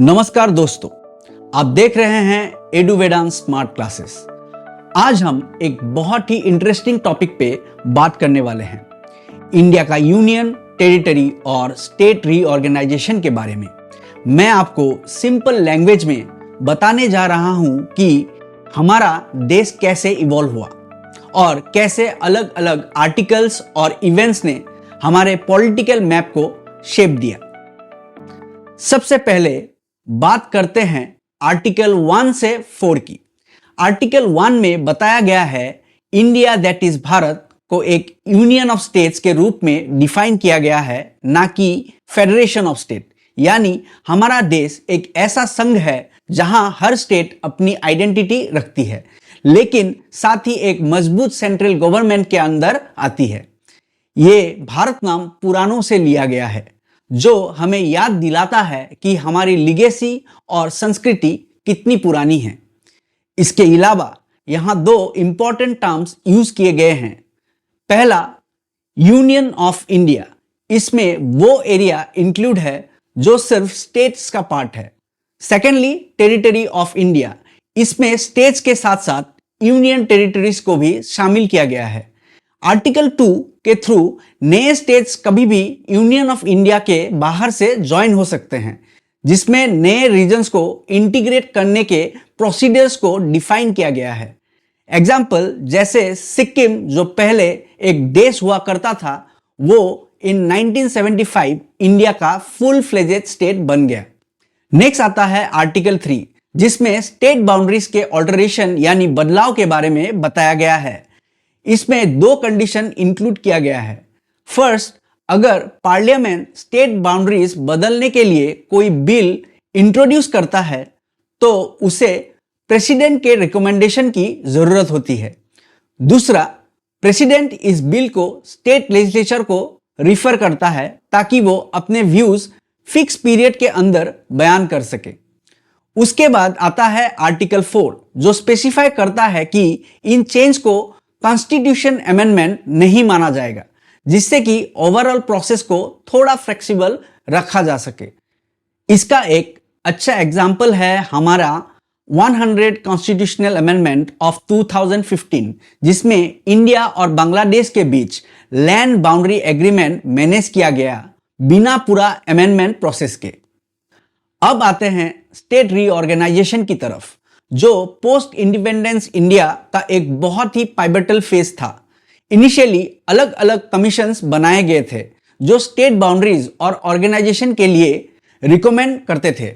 नमस्कार दोस्तों, आप देख रहे हैं एडु वेदांत स्मार्ट क्लासेस। आज हम एक बहुत ही इंटरेस्टिंग टॉपिक पे बात करने वाले हैं, इंडिया का यूनियन, टेरिटरी और स्टेट रीऑर्गेनाइजेशन के बारे में। मैं आपको सिंपल लैंग्वेज में बताने जा रहा हूं कि हमारा देश कैसे इवॉल्व हुआ और कैसे अलग अलग आर्टिकल्स और इवेंट्स ने हमारे पॉलिटिकल मैप को शेप दिया। सबसे पहले बात करते हैं आर्टिकल 1 से 4 की। आर्टिकल 1 में बताया गया है इंडिया दैट इज भारत को एक यूनियन ऑफ स्टेट्स के रूप में डिफाइन किया गया है, ना कि फेडरेशन ऑफ स्टेट। यानी हमारा देश एक ऐसा संघ है जहां हर स्टेट अपनी आइडेंटिटी रखती है, लेकिन साथ ही एक मजबूत सेंट्रल गवर्नमेंट के अंदर आती है। ये भारत नाम पुराणों से लिया गया है, जो हमें याद दिलाता है कि हमारी लिगेसी और संस्कृति कितनी पुरानी है। इसके अलावा यहाँ दो इंपॉर्टेंट टर्म्स यूज किए गए हैं। पहला, यूनियन ऑफ इंडिया। इसमें वो एरिया इंक्लूड है जो सिर्फ स्टेट्स का पार्ट है। Secondly, territory of India. इसमें स्टेट्स के साथ साथ यूनियन टेरिटरीज को भी शामिल किया गया है। आर्टिकल 2 के थ्रू नए स्टेट्स कभी भी यूनियन ऑफ इंडिया के बाहर से ज्वाइन हो सकते हैं, जिसमें नए रीजन्स को इंटीग्रेट करने के प्रोसीजर्स को डिफाइन किया गया है। एग्जाम्पल जैसे सिक्किम, जो पहले एक देश हुआ करता था, वो इन 1975 इंडिया का फुल फ्लेजेड स्टेट बन गया। नेक्स्ट आता है आर्टिकल 3, जिसमें स्टेट बाउंड्रीज के ऑल्टरेशन यानी बदलाव के बारे में बताया गया है। इसमें दो कंडीशन इंक्लूड किया गया है। फर्स्ट, अगर पार्लियामेंट स्टेट बाउंड्रीज बदलने के लिए कोई बिल इंट्रोड्यूस करता है तो उसे प्रेसिडेंट के रिकमेंडेशन की जरूरत होती है। दूसरा, प्रेसिडेंट इस बिल को स्टेट लेजिस्लेचर को रिफर करता है ताकि वो अपने व्यूज फिक्स पीरियड के अंदर बयान कर सके। उसके बाद आता है आर्टिकल 4, जो स्पेसिफाई करता है कि इन चेंज को कॉन्स्टिट्यूशन अमेंडमेंट नहीं माना जाएगा, जिससे कि ओवरऑल प्रोसेस को थोड़ा फ्लेक्सिबल रखा जा सके। इसका एक अच्छा एग्जाम्पल है हमारा 100 कॉन्स्टिट्यूशनल अमेंडमेंट ऑफ 2015, जिसमें इंडिया और बांग्लादेश के बीच लैंड बाउंड्री एग्रीमेंट मैनेज किया गया बिना पूरा अमेंडमेंट प्रोसेस के। अब आते हैं स्टेट रीऑर्गेनाइजेशन की तरफ, जो पोस्ट इंडिपेंडेंस इंडिया का एक बहुत ही पाइवटल फेज था। इनिशियली अलग अलग कमीशंस बनाए गए थे जो स्टेट बाउंड्रीज और ऑर्गेनाइजेशन के लिए रिकमेंड करते थे।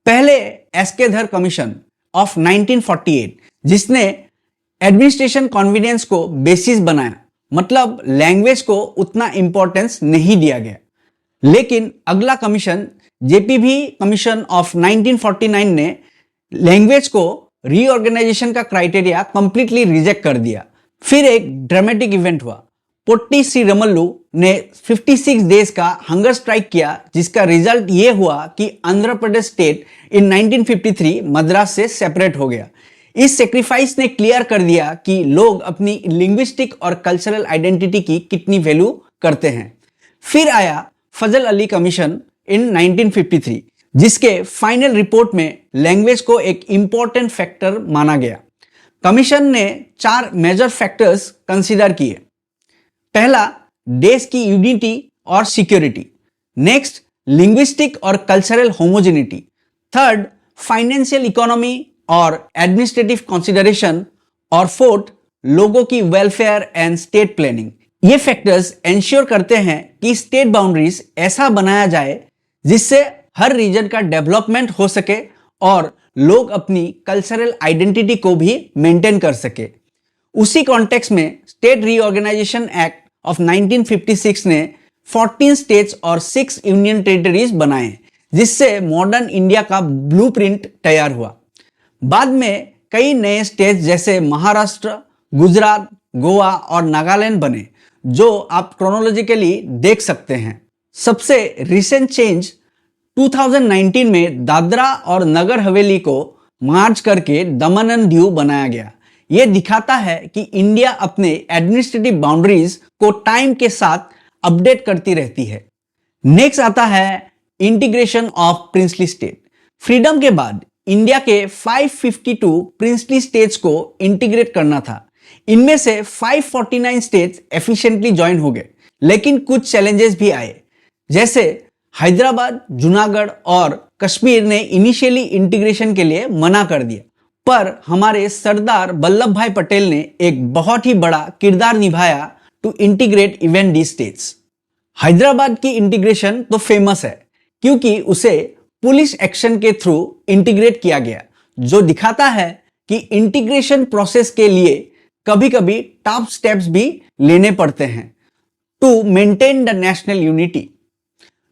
पहले एस्केधर कमीशन ऑफ 1948, जिसने एडमिनिस्ट्रेशन कन्वीनियंस को बेसिस बनाया, मतलब लैंग्वेज को उतना इंपॉर्टेंस नहीं दिया गया। लेकिन अगला कमीशन जेपीबी कमीशन ऑफ 1949 ने लैंग्वेज को रीऑर्गेनाइजेशन का क्राइटेरिया कंप्लीटली रिजेक्ट कर दिया। फिर एक ड्रामेटिक इवेंट हुआ। पोट्टी श्रीरामुलु ने 56 डेज का हंगर स्ट्राइक किया, जिसका रिजल्ट ये हुआ कि आंध्र प्रदेश स्टेट इन 1953 मद्रास से सेपरेट हो गया। इस सेक्रीफाइस ने क्लियर कर दिया कि लोग अपनी लिंग्विस्टिक और कल्चरल आइडेंटिटी की कितनी वैल्यू करते हैं। फिर आया फजल अली कमीशन इन 1953, जिसके फाइनल रिपोर्ट में लैंग्वेज को एक इंपॉर्टेंट फैक्टर माना गया। कमीशन ने 4 मेजर फैक्टर्स कंसीडर किए। पहला, देश की यूनिटी और सिक्योरिटी। नेक्स्ट, लिंग्विस्टिक और cultural homogeneity. Third, financial economy और एडमिनिस्ट्रेटिव कंसीडरेशन। और फोर्थ, लोगों की वेलफेयर एंड स्टेट प्लानिंग। ये फैक्टर्स एंश्योर करते हैं कि स्टेट बाउंड्रीज ऐसा बनाया जाए जिससे हर रीजन का डेवलपमेंट हो सके और लोग अपनी कल्चरल आइडेंटिटी को भी मेंटेन कर सके। उसी कॉन्टेक्स्ट में स्टेट रीऑर्गेनाइजेशन एक्ट ऑफ 1956 ने 14 स्टेट्स और 6 यूनियन टेरिटरीज बनाए, जिससे मॉडर्न इंडिया का ब्लूप्रिंट तैयार हुआ। बाद में कई नए स्टेट्स जैसे महाराष्ट्र, गुजरात, गोवा और नागालैंड बने, जो आप क्रोनोलॉजिकली देख सकते हैं। सबसे रिसेंट चेंज 2019 में दादरा और नगर हवेली को मार्च करके दमन एंड दीव बनाया गया। यह दिखाता है कि इंडिया अपने एडमिनिस्ट्रेटिव बाउंड्रीज को टाइम के साथ अपडेट करती रहती है। नेक्स्ट आता है integration of princely state. Freedom के बाद इंडिया के 552 प्रिंसली स्टेट्स को इंटीग्रेट करना था। इनमें से 549 स्टेट्स एफिशिएंटली ज्वाइन हो गए, लेकिन कुछ चैलेंजेस भी आए, जैसे हैदराबाद, जूनागढ़ और कश्मीर ने इनिशियली इंटीग्रेशन के लिए मना कर दिया। पर हमारे सरदार वल्लभ भाई पटेल ने एक बहुत ही बड़ा किरदार निभाया to integrate even the states. Hyderabad की इंटीग्रेशन तो फेमस है क्योंकि उसे पुलिस एक्शन के थ्रू इंटीग्रेट किया गया, जो दिखाता है कि इंटीग्रेशन प्रोसेस के लिए कभी कभी टफ स्टेप्स भी लेने पड़ते हैं to maintain the national unity.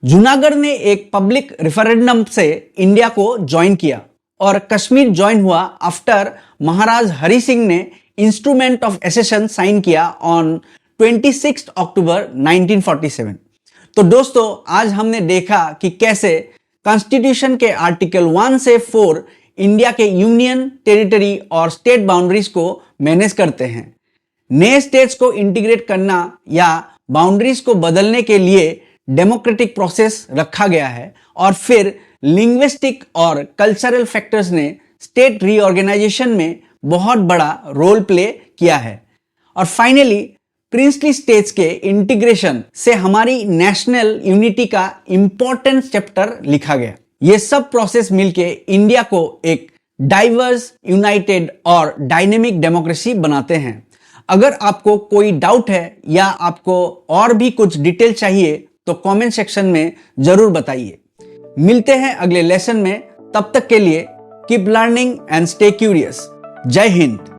Junagadh ने एक पब्लिक रेफरेंडम से इंडिया को ज्वाइन किया और कश्मीर ज्वाइन हुआ आफ्टर महाराज हरि सिंह ने इंस्ट्रूमेंट ऑफ एसेशन साइन किया ऑन 26 अक्टूबर 1947। तो दोस्तों, आज हमने देखा कि कैसे कॉन्स्टिट्यूशन के आर्टिकल 1 से 4 इंडिया के यूनियन, टेरिटरी और स्टेट बाउंड्रीज को मैनेज करते हैं। नए स्टेट्स को इंटीग्रेट करना या बाउंड्रीज को बदलने के लिए डेमोक्रेटिक प्रोसेस रखा गया है और फिर लिंग्विस्टिक और कल्चरल फैक्टर्स ने स्टेट रीऑर्गेनाइजेशन में बहुत बड़ा रोल प्ले किया है। और फाइनली प्रिंसली स्टेट्स के इंटीग्रेशन से हमारी नेशनल यूनिटी का इंपॉर्टेंट चैप्टर लिखा गया। ये सब प्रोसेस मिलके इंडिया को एक डाइवर्स, यूनाइटेड और डायनेमिक डेमोक्रेसी बनाते हैं। अगर आपको कोई डाउट है या आपको और भी कुछ डिटेल चाहिए तो कमेंट सेक्शन में जरूर बताइए। मिलते हैं अगले लेसन में, तब तक के लिए keep learning and stay curious. जय हिंद।